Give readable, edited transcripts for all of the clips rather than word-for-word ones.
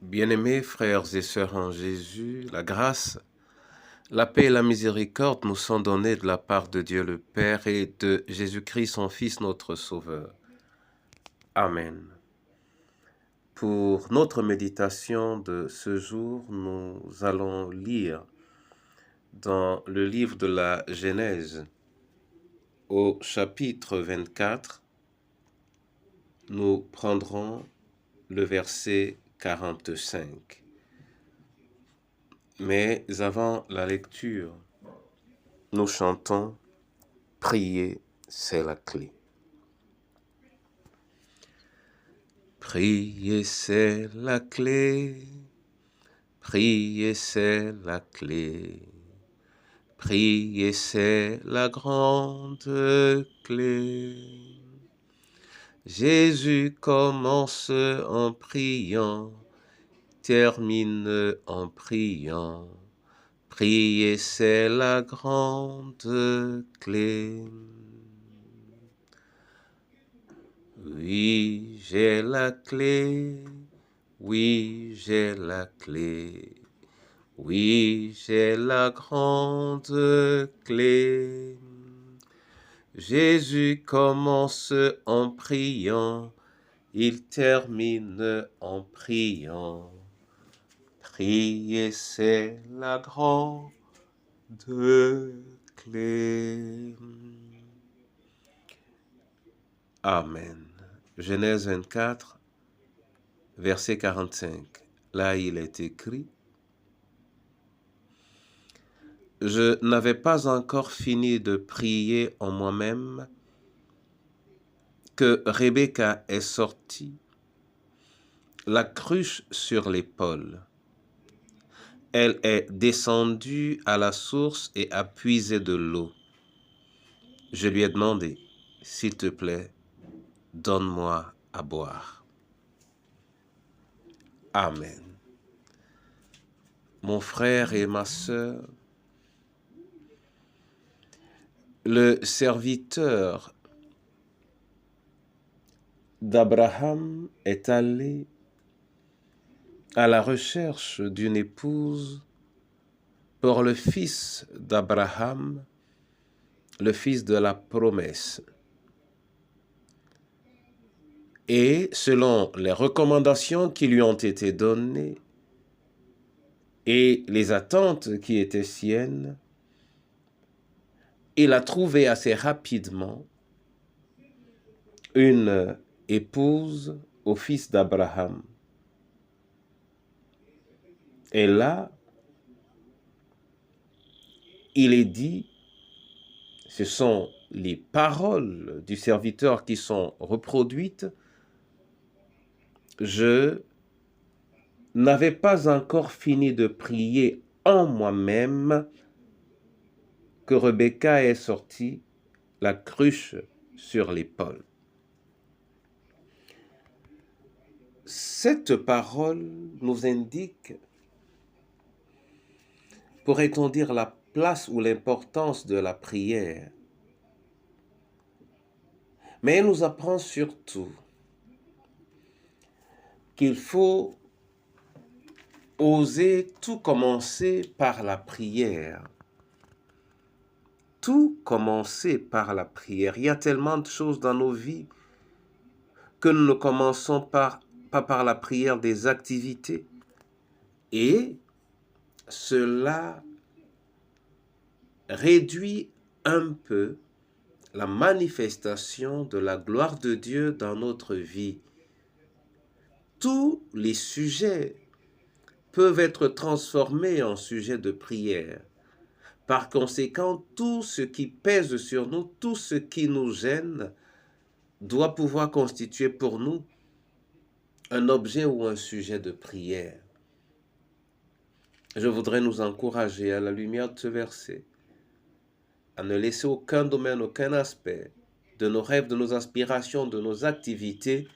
Bien-aimés frères et sœurs en Jésus, la grâce, la paix et la miséricorde nous sont données de la part de Dieu le Père et de Jésus-Christ son Fils notre Sauveur. Amen. Pour notre méditation de ce jour, nous allons lire dans le livre de la Genèse, au chapitre 24, nous prendrons le verset 45. Mais avant la lecture, nous chantons « Prier, c'est la clé ». Prier, c'est la clé, prier, c'est la clé, prier, c'est la grande clé. Jésus commence en priant, termine en priant. Prier, c'est la grande clé. Oui, j'ai la clé. Oui, j'ai la clé. Oui, j'ai la grande clé. Jésus commence en priant, il termine en priant. Prier, c'est la grande clé. Amen. Genèse 24, verset 45. Là, il est écrit: « Je n'avais pas encore fini de prier en moi-même que Rebecca est sortie, la cruche sur l'épaule. Elle est descendue à la source et a puisé de l'eau. Je lui ai demandé, « S'il te plaît, donne-moi à boire. » Amen. Mon frère et ma sœur, le serviteur d'Abraham est allé à la recherche d'une épouse pour le fils d'Abraham, le fils de la promesse. Et selon les recommandations qui lui ont été données et les attentes qui étaient siennes, il a trouvé assez rapidement une épouse au fils d'Abraham. Et là, il est dit, ce sont les paroles du serviteur qui sont reproduites: « Je n'avais pas encore fini de prier en moi-même que Rebecca est sortie, la cruche sur l'épaule. » Cette parole nous indique, pourrait-on dire, la place ou l'importance de la prière. Mais elle nous apprend surtout qu'il faut oser tout commencer par la prière. Tout commencer par la prière. Il y a tellement de choses dans nos vies que nous ne commençons pas par la prière des activités. Et cela réduit un peu la manifestation de la gloire de Dieu dans notre vie. Tous les sujets peuvent être transformés en sujets de prière. Par conséquent, tout ce qui pèse sur nous, tout ce qui nous gêne, doit pouvoir constituer pour nous un objet ou un sujet de prière. Je voudrais nous encourager à la lumière de ce verset à ne laisser aucun domaine, aucun aspect de nos rêves, de nos aspirations, de nos activités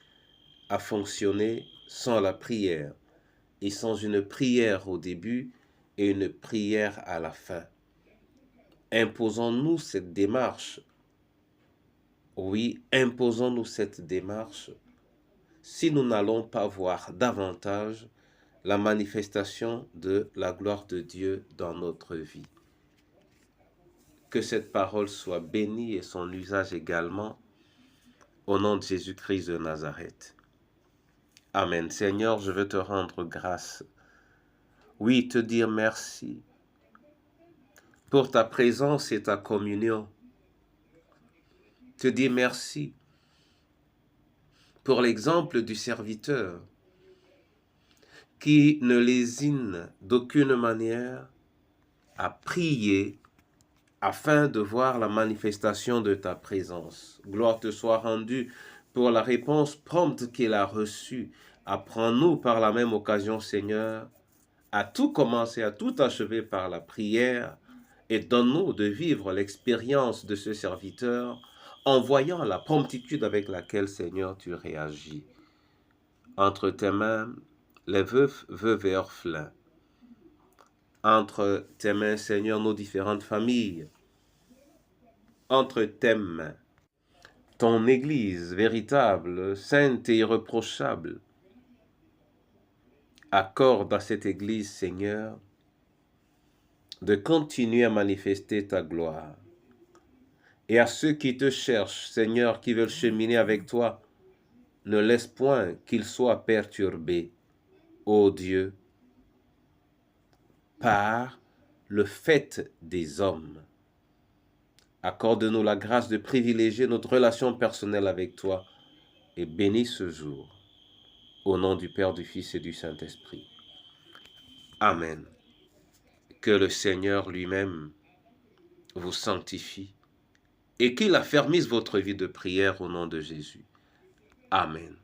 à fonctionner sans la prière, et sans une prière au début et une prière à la fin. Imposons-nous cette démarche. Oui, imposons-nous cette démarche si nous n'allons pas voir davantage la manifestation de la gloire de Dieu dans notre vie. Que cette parole soit bénie et son usage également, au nom de Jésus-Christ de Nazareth. Amen. Seigneur, je veux te rendre grâce. Oui, te dire merci pour ta présence et ta communion. Te dire merci pour l'exemple du serviteur qui ne lésine d'aucune manière à prier afin de voir la manifestation de ta présence. Gloire te soit rendue pour la réponse prompte qu'il a reçue. Apprends-nous par la même occasion, Seigneur, à tout commencer, à tout achever par la prière, et donne-nous de vivre l'expérience de ce serviteur en voyant la promptitude avec laquelle, Seigneur, tu réagis. Entre tes mains, les veufs, veuves et orphelins. Entre tes mains, Seigneur, nos différentes familles. Entre tes mains, ton Église véritable, sainte et irréprochable. Accorde à cette Église, Seigneur, de continuer à manifester ta gloire. Et à ceux qui te cherchent, Seigneur, qui veulent cheminer avec toi, ne laisse point qu'ils soient perturbés, ô Dieu, par le fait des hommes. Accorde-nous la grâce de privilégier notre relation personnelle avec toi et bénis ce jour. Au nom du Père, du Fils et du Saint-Esprit. Amen. Que le Seigneur lui-même vous sanctifie et qu'il affermisse votre vie de prière au nom de Jésus. Amen.